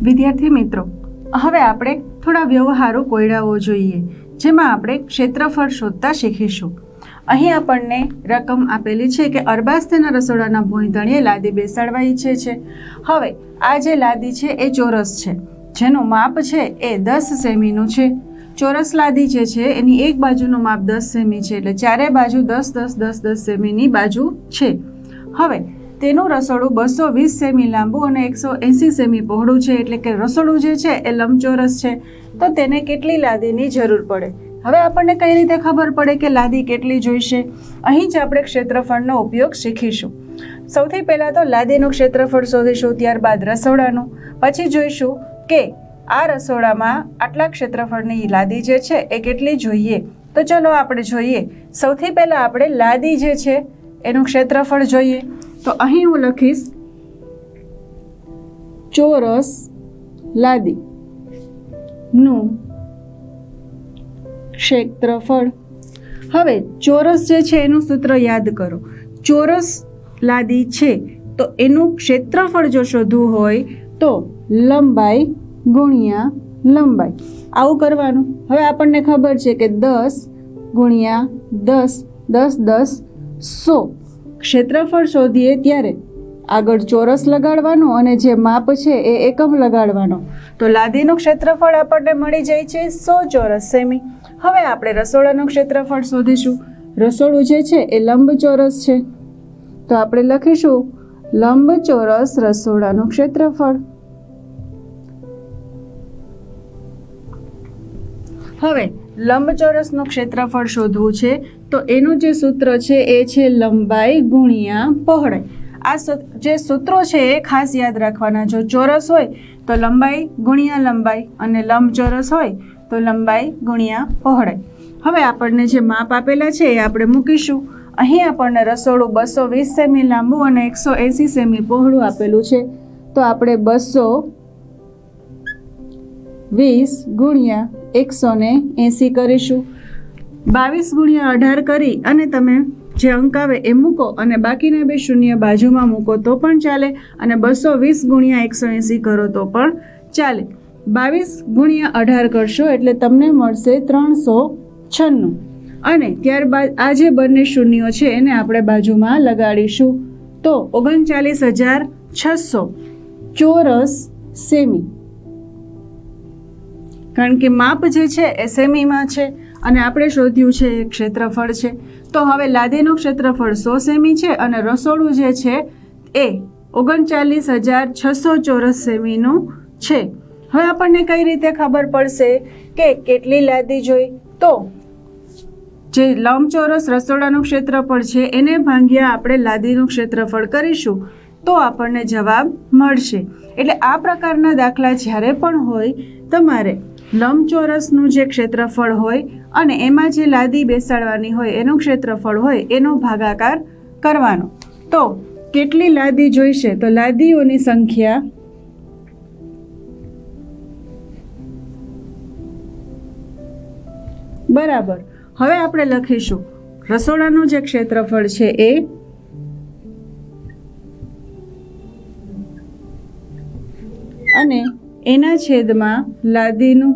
વિદ્યાર્થી મિત્રો, હવે આપણે થોડા વ્યવહારો કોયડાઓ જોઈએ, જેમાં આપણે ક્ષેત્રફળ શોધતા શીખીશું. અહીં આપણને રકમ આપેલી છે કે અરબાસ્તેના રસોડાના ભોંયતણીએ લાદી બેસાડવા ઈચ્છે છે. હવે આ જે લાદી છે એ ચોરસ છે, જેનું માપ છે એ 10 સેમીનું છે. ચોરસ લાદી જે છે એની એક બાજુનું માપ 10 સેમી છે, એટલે ચારે બાજુ 10 10 10 10 સેમીની બાજુ છે. હવે તેનું રસોડું 220 સેમી લાંબુ અને 180 સેમી પહોળું છે, એટલે કે રસોડું જે છે એ લંબચોરસ છે. તો તેને કેટલી લાદીની જરૂર પડે? હવે આપણને કઈ રીતે ખબર પડે કે લાદી કેટલી જોઈશે? અહીં જ આપણે ક્ષેત્રફળનો ઉપયોગ શીખીશું. સૌથી પહેલાં તો લાદીનું ક્ષેત્રફળ શોધીશું, ત્યારબાદ રસોડાનું, પછી જોઈશું કે આ રસોડામાં આટલા ક્ષેત્રફળની લાદી જે છે એ કેટલી જોઈએ. તો ચલો આપણે જોઈએ. સૌથી પહેલાં આપણે લાદી જે છે એનું ક્ષેત્રફળ જોઈએ. તો અહીં હું લખીશ ચોરસ લાદી નું ક્ષેત્રફળ. હવે ચોરસ જે છે એનું સૂત્ર યાદ કરો. ચોરસ લાદી છે તો એનું ક્ષેત્રફળ જો શોધવું હોય તો લંબાઈ ગુણ્યા લંબાઈ, આવું કરવાનું. હવે આપણને ખબર છે કે 10 ગુણ્યા 10 10 10 100 ક્ષેત્રફળ શોધીએ ત્યારે આગળ ચોરસ લગાડવાનું અને જે માપ છે એ એકમ લગાડવાનો. તો લાદીનું ક્ષેત્રફળ આપણને મળી જાય છે 100 ચોરસ સેમી. હવે આપણે રસોડાનું ક્ષેત્રફળ શોધીશું. રસોડું જે છે એ લંબચોરસ છે, તો આપણે લખીશું લંબચોરસ રસોડાનું ક્ષેત્રફળ. હવે લંબચોરસનું ક્ષેત્રફળ શોધવું છે તો એનું જે સૂત્ર છે એ છે લંબાઈ ગુણ્યા પહોળાઈ. આ જે સૂત્રો છે એ ખાસ યાદ રાખવાના. જો ચોરસ હોય તો લંબાઈ ગુણ્યા લંબાઈ અને લંબચોરસ હોય તો લંબાઈ ગુણ્યા પહોળાઈ. હવે આપણને જે માપ આપેલા છે એ આપણે મૂકીશું. અહીં આપણને રસોડું 220 સેમી લાંબુ અને 180 સેમી પહોળું આપેલું છે, તો આપણે 220 ગુણ્યા 180 કરીશું. 22 ગુણ્યા 18 કરી અને તમે જે અંક આવે એ મૂકો અને બાકીના બે શૂન્ય બાજુમાં મૂકો તો પણ ચાલે, અને 220 ગુણ્યા 180 કરો તો પણ ચાલે. 22 ગુણ્યા 18 કરશો એટલે તમને મળશે 396, અને ત્યારબાદ આ જે બંને શૂન્યો છે એને આપણે બાજુમાં લગાડીશું. તો 39600 ચોરસ સેમી, કારણ કે માપ જે છે એ સેમીમાં છે અને આપણે શોધ્યું છે એ ક્ષેત્રફળ છે. તો હવે લાદીનું ક્ષેત્રફળ 100 સેમી છે અને રસોડું જે છે એ 39600 ચોરસ સેમીનું છે. હવે આપણને કઈ રીતે ખબર પડશે કે કેટલી લાદી જોઈ? તો જે લંબચોરસ રસોડાનું ક્ષેત્રફળ છે એને ભાગ્યા આપણે લાદીનું ક્ષેત્રફળ કરીશું તો આપણને જવાબ મળશે. એટલે આ પ્રકારના દાખલા જ્યારે પણ હોય તમારે લંબચોરસનું જે ક્ષેત્રફળ હોય અને એમાં જે લાદી બેસાડવાની હોય એનું ક્ષેત્રફળ હોય એનો ભાગાકાર કરવાનો. તો કેટલી લાદી જોઈશે? તો લાદીઓની સંખ્યા બરાબર. હવે આપણે લખીશું રસોડાનું જે ક્ષેત્રફળ છે એ અને એના છેદમાં લાદીનું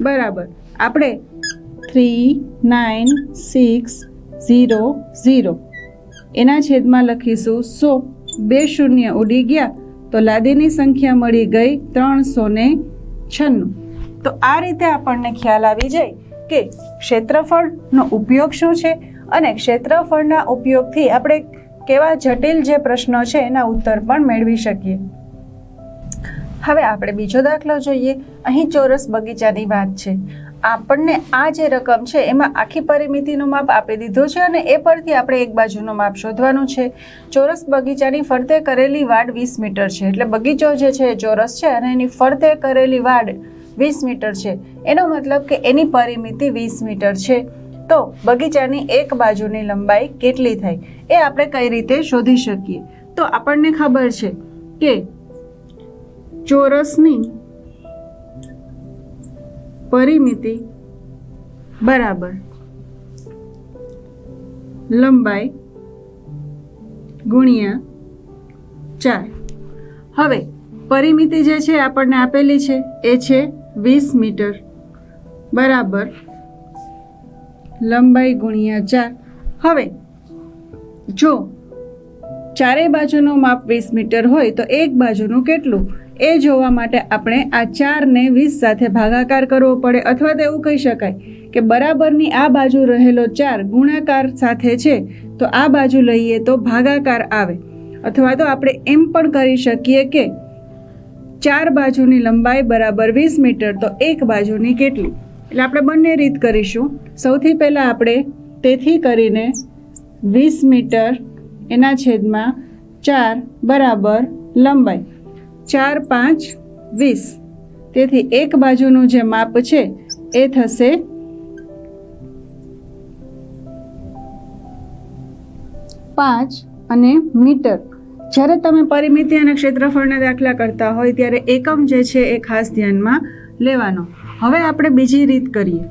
બરાબર. આપણે 39600 એના છેદમાં લખીશું 100. બે શૂન્ય ઉડી ગયા તો લાદીની સંખ્યા મળી ગઈ 396. તો આ રીતે આપણને ખ્યાલ આવી જાય કે ક્ષેત્રફળનો ઉપયોગ શું છે અને ક્ષેત્રફળના ઉપયોગથી આપણે કેવા જટિલ જે પ્રશ્નો છે એના ઉત્તર પણ મેળવી શકીએ. હવે આપણે બીજો દાખલો જોઈએ. અહીં ચોરસ બગીચાની વાત છે. આપણને આ જે રકમ છે એમાં આખી પરિમિતિનું માપ આપી દીધું છે અને એ પરથી આપણે એક બાજુનું માપ શોધવાનું છે. ચોરસ બગીચાની ફરતે કરેલી વાડ 20 મીટર છે, એટલે બગીચો જે છે એ ચોરસ છે અને એની ફરતે કરેલી વાડ 20 મીટર છે. એનો મતલબ કે એની પરિમિતિ 20 મીટર છે. તો બગીચાની એક બાજુની લંબાઈ કેટલી થાય એ આપણે કઈ રીતે શોધી શકીએ? તો આપણને ખબર છે કે ચોરસની પરિમિતિ બરાબર લંબાઈ ગુણ્યા 4. હવે પરિમિતિ જે છે આપણને આપેલી છે એ છે 20 મીટર બરાબર લંબાઈ ગુણ્યા 4. હવે જો ચારેય બાજુનું માપ 20 મીટર હોય તો એક બાજુનું કેટલું એ જોવા માટે આપણે આ 4 ને 20 સાથે ભાગાકાર કરવો પડે, અથવા તો એવું કહી શકાય કે બરાબરની આ બાજુ રહેલો 4 ગુણાકાર સાથે છે તો આ બાજુ લઈએ તો ભાગાકાર આવે, અથવા તો આપણે એમ પણ કરી શકીએ કે 4 બાજુની લંબાઈ બરાબર 20 મીટર તો એક બાજુની કેટલી. એટલે આપણે બંને રીત કરીશું. સૌથી પહેલાં આપણે તેથી કરીને 20 મીટર એના છેદમાં 4 બરાબર લંબાઈ 4 5 20. તેથી એક બાજુનું જે માપ છે એ થશે 5 અને મીટર. જ્યારે તમે પરિમિતિ અને ક્ષેત્રફળના દાખલા કરતા હોય ત્યારે એકમ જે છે એ ખાસ ધ્યાનમાં લેવાનો. હવે આપણે બીજી રીત કરીએ,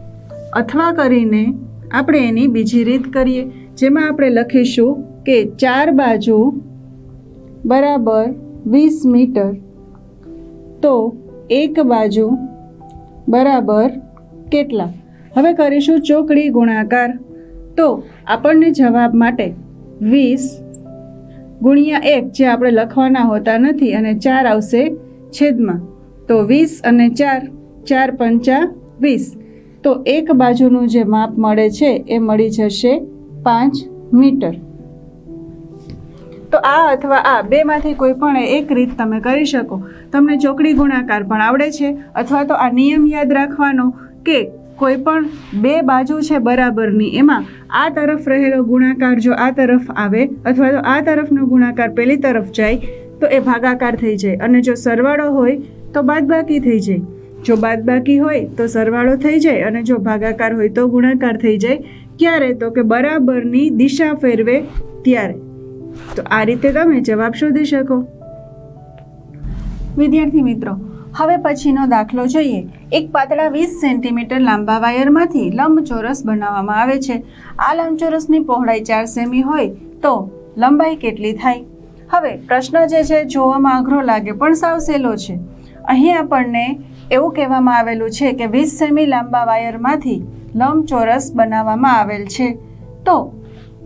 અથવા કરીને આપણે એની બીજી રીત કરીએ, જેમાં આપણે લખીશું કે 4 બાજુ બરાબર 20 મીટર તો એક બાજુ બરાબર કેટલા. હવે કરીશું ચોકડી ગુણાકાર. તો આપણને જવાબ માટે 20 ગુણ્યા 1 જે આપણે લખવાના હોતા નથી અને 4 આવશે છેદમાં, તો 20 અને 4 4 5 20. તો એક બાજુનું જે માપ મળે છે એ મળી જશે 5 મીટર. તો આ અથવા આ બેમાંથી કોઈ પણ એક રીત તમે કરી શકો. તમને ચોકડી ગુણાકાર પણ આવડે છે, અથવા તો આ નિયમ યાદ રાખવાનો કે કોઈ પણ બે બાજુ છે બરાબરની, એમાં આ તરફ રહેલો ગુણાકાર જો આ તરફ આવે અથવા તો આ તરફનો ગુણાકાર પેલી તરફ જાય તો એ ભાગાકાર થઈ જાય, અને જો સરવાળો હોય તો બાદબાકી થઈ જાય. જો બાદબાકી હોય તો સરવાળો થઈ જાય, અને જો ભાગાકાર હોય તો ગુણાકાર થઈ જાય. ક્યારે? તો કે બરાબરની દિશા ફેરવે ત્યારે. તો આ રીતે તમે જવાબ શોધી શકો. વિદ્યાર્થી મિત્રો, હવે પછીનો દાખલો જોઈએ. એક પાતળા 20 સેન્ટીમીટર લાંબા વાયરમાંથી લંબચોરસ બનાવવામાં આવે છે. આ લંબચોરસની પહોળાઈ 4 સેમી હોય તો લંબાઈ કેટલી થાય? હવે પ્રશ્ન જે છે જોવામાં અઘરો લાગે પણ સાવ સહેલો છે. અહીં આપણને એવું કહેવામાં આવેલું છે કે 20 સેમી લાંબા વાયરમાંથી લંબચોરસ બનાવવામાં આવેલ છે. તો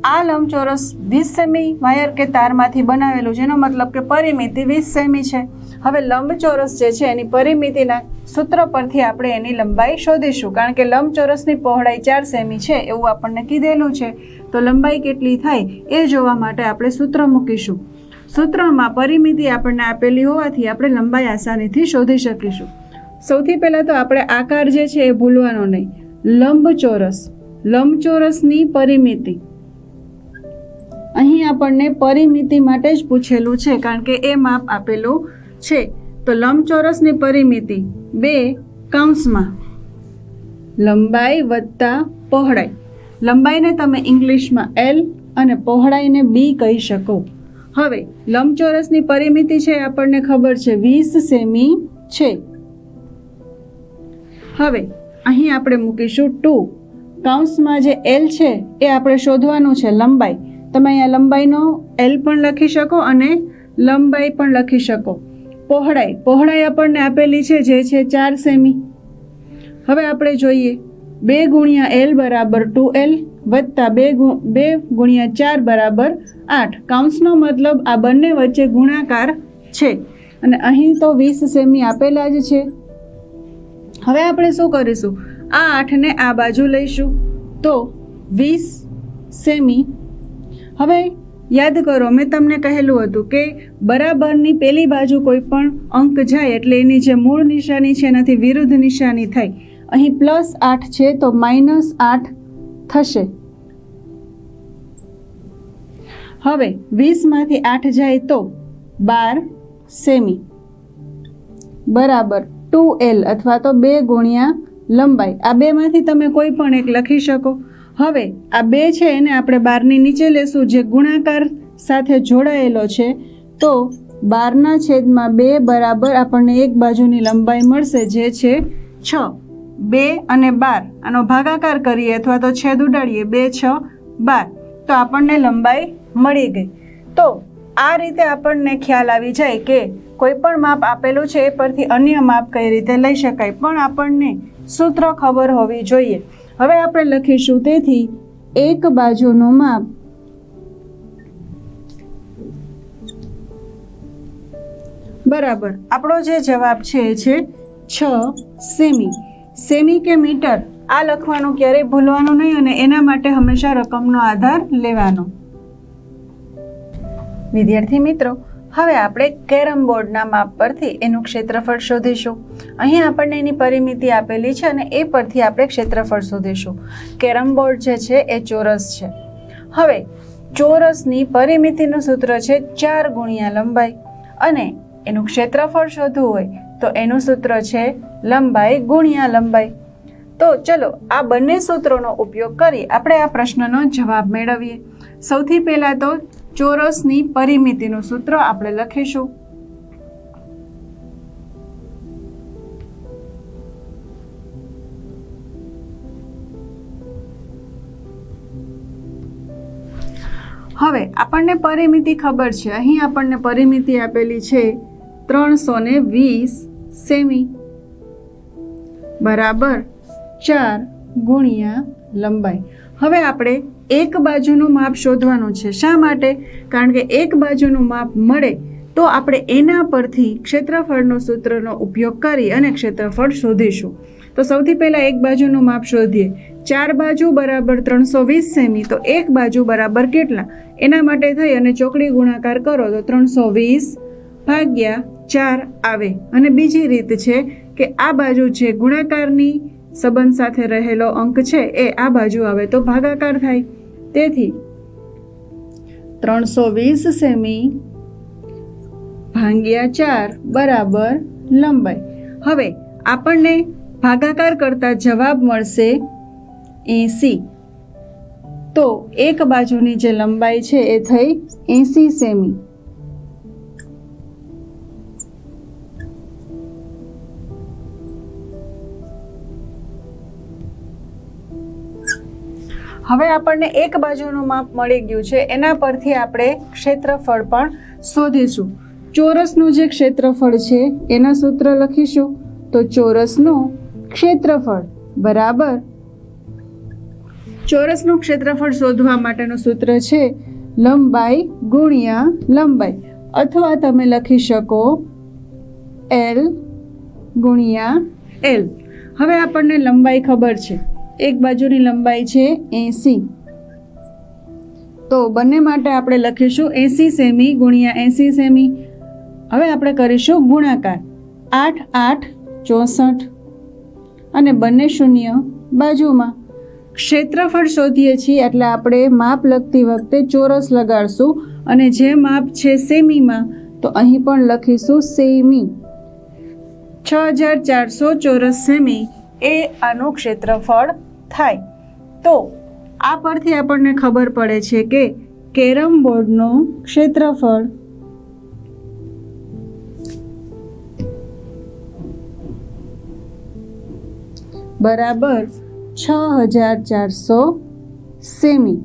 આ લંબચોરસ 20 સેમી વાયર કે તારમાંથી બનાવેલું છે, એનો મતલબ કે પરિમિતિ 20 સેમી છે. હવે લંબચોરસ જે છે એની પરિમિતિના સૂત્ર પરથી આપણે એની લંબાઈ શોધીશું, કારણ કે લંબચોરસની પહોળાઈ 4 સેમી છે એવું આપણને કીધેલું છે. તો લંબાઈ કેટલી થાય એ જોવા માટે આપણે સૂત્ર મૂકીશું. સૂત્રમાં પરિમિતિ આપણને આપેલી હોવાથી આપણે લંબાઈ આસાનીથી શોધી શકીશું. સૌથી પહેલાં તો આપણે આકાર જે છે એ ભૂલવાનો નહીં. લંબચોરસની પરિમિતિ, અહીં આપણને પરિમિતિ માટે જ પૂછેલું છે, કારણ કે એ માપ આપેલું છે. તો લંબચોરસની પરિમિતિ 2 કૌંસમાં લંબાઈ વત્તા પહોળાઈ. લંબાઈને તમે ઇંગ્લિશમાં L અને પહોળાઈને B કહી શકો. હવે લંબચોરસની પરિમિતિ છે આપણને ખબર છે 20 સેમી છે. હવે અહીં આપણે મૂકીશું 2 કૌંસમાં જે L છે એ આપણે શોધવાનું છે લંબાઈ. તમે અહીંયા લંબાઈનો L પણ લખી શકો અને લંબાઈ પણ લખી શકો. પહોળાઈ આપણને આપેલી છે જે છે 4 સેમી. હવે આપણે જોઈએ 2 ગુણ્યા L બરાબર 2L વત્તા 2 ગુણ્યા 4 બરાબર 8. કૌંસનો મતલબ આ બંને વચ્ચે ગુણાકાર છે, અને અહીં તો 20 સેમી આપેલા જ છે. હવે આપણે શું કરીશું? આ 8ને આ બાજુ લઈશું તો 20 સેમી. હવે યાદ કરો, મેં તમને કહેલું હતું કે બરાબરની પેલી બાજુ કોઈ પણ અંક જાય એટલે એની જે મૂળ નિશાની છે એનાથી વિરુદ્ધ નિશાની થાય. અહીં +8 છે તો -8 થશે. હવે 20માંથી 8 જાય તો 12 સેમી બરાબર 2L અથવા તો 2 ગુણ્યા લંબાઈ. આ બેમાંથી તમે કોઈ પણ એક લખી શકો. હવે આ 2 છે એને આપણે 12ની નીચે લેશું, જે ગુણાકાર સાથે જોડાયેલો છે. તો 12/2 બરાબર આપણને એક બાજુની લંબાઈ મળશે જે છે 6. 2 અને 12 આનો ભાગાકાર કરીએ અથવા તો છેદ ઉડાડીએ, 2 6 12, તો આપણને લંબાઈ મળી ગઈ. તો આ રીતે આપણને ખ્યાલ આવી જાય કે કોઈ પણ માપ આપેલું છે એ પરથી અન્ય માપ કઈ રીતે લઈ શકાય, પણ આપણને સૂત્ર ખબર હોવી જોઈએ. હવે આપણે લખીશું, તેથી એક બાજુનું માપ બરાબર આપણો જે જવાબ છે એ છે 6 સેમી. સેમી કે મીટર આ લખવાનું ક્યારેય ભૂલવાનું નહીં અને એના માટે હંમેશા રકમનો આધાર લેવાનો. વિદ્યાર્થી મિત્રો, હવે આપણે કેરમ બોર્ડના માપ પરથી એનું ક્ષેત્રફળ શોધીશું. અહીં આપણને એની પરિમિતિ આપેલી છે અને એ પરથી આપણે ક્ષેત્રફળ શોધીશું. કેરમ બોર્ડ જે છે એ ચોરસ છે. હવે ચોરસની પરિમિતિનું સૂત્ર છે 4 ગુણ્યા લંબાઈ અને એનું ક્ષેત્રફળ શોધવું હોય તો એનું સૂત્ર છે લંબાઈ ગુણ્યા લંબાઈ. તો ચલો આ બંને સૂત્રોનો ઉપયોગ કરી આપણે આ પ્રશ્નનો જવાબ મેળવીએ. સૌથી પહેલાં તો ચોરસની પરિમિતિનું સૂત્ર આપણે લખીશું. હવે આપણને પરિમિતિ ખબર છે. અહીં આપણને પરિમિતિ આપેલી છે 320 સેમી બરાબર 4 ગુણ્યા લંબાઈ. હવે આપણે એક બાજુનું માપ શોધવાનું છે. શા માટે? કારણ કે એક બાજુનું માપ મળે તો આપણે એના પરથી ક્ષેત્રફળનો સૂત્રનો ઉપયોગ કરી અને ક્ષેત્રફળ શોધીશું. તો સૌથી પહેલાં એક બાજુનું માપ શોધીએ. 4 બાજુ બરાબર 320 સેમી, તો એક બાજુ બરાબર કેટલા? એના માટે થઈ અને ચોકડી ગુણાકાર કરો તો 320 ભાગ્યા 4 આવે. અને બીજી રીત છે કે આ બાજુ છે ગુણાકારની સંબંધ સાથે રહેલો અંક છે એ આ બાજુ આવે તો ભાગાકાર થાય. તેથી 320 સેમી ભાગ્યા 4 બરાબર લંબાઈ. હવે આપણને ભાગાકાર કરતા જવાબ મળશે 80. તો એક બાજુની જે લંબાઈ છે એ થઈ 80 સેમી. હવે આપણને એક બાજુનું માપ મળી ગયું છે. એના પરથી આપણે ક્ષેત્રફળ પણ શોધીશું. ચોરસનું જે ક્ષેત્રફળ છે એના સૂત્ર લખીશું. તો ચોરસનું ક્ષેત્રફળ બરાબર ચોરસનું ક્ષેત્રફળ શોધવા માટેનું સૂત્ર છે લંબાઈ ગુણ્યા લંબાઈ, અથવા તમે લખી શકો L ગુણ્યા L. હવે આપણને લંબાઈ ખબર છે. એક બાજુની લંબાઈ છે 80. તો બંને માટે આપણે લખીશું 80 સેમી ગુણ્યા 80 સેમી. હવે આપણે કરીશું ગુણાકાર. 8 8 64 અને બંને શૂન્ય બાજુમાં. ક્ષેત્રફળ શોધીએ છીએ એટલે આપણે માપ લખતી વખતે ચોરસ લગાડશું અને જે માપ છે સેમીમાં તો અહીં પણ લખીશું સેમી. 6400 ચોરસ સેમી એ આનું ક્ષેત્રફળ થાય. તો આ પરથી આપણને ખબર પડે છે કે કેરમ બોર્ડનું ક્ષેત્રફળ બરાબર 6400 સેમી.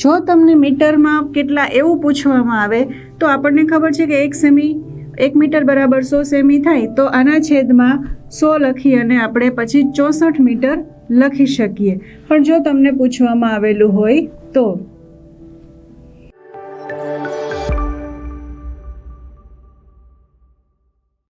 જો તમને મીટરમાં કેટલા એવું પૂછવામાં આવે તો આપણને ખબર છે કે 1 મીટર બરાબર 100 સેમી થાય. તો આના છેદમાં 100 લખી અને આપણે પછી 64 મીટર લખી શકીએ. પણ જો તમને પૂછવામાં આવેલું હોય તો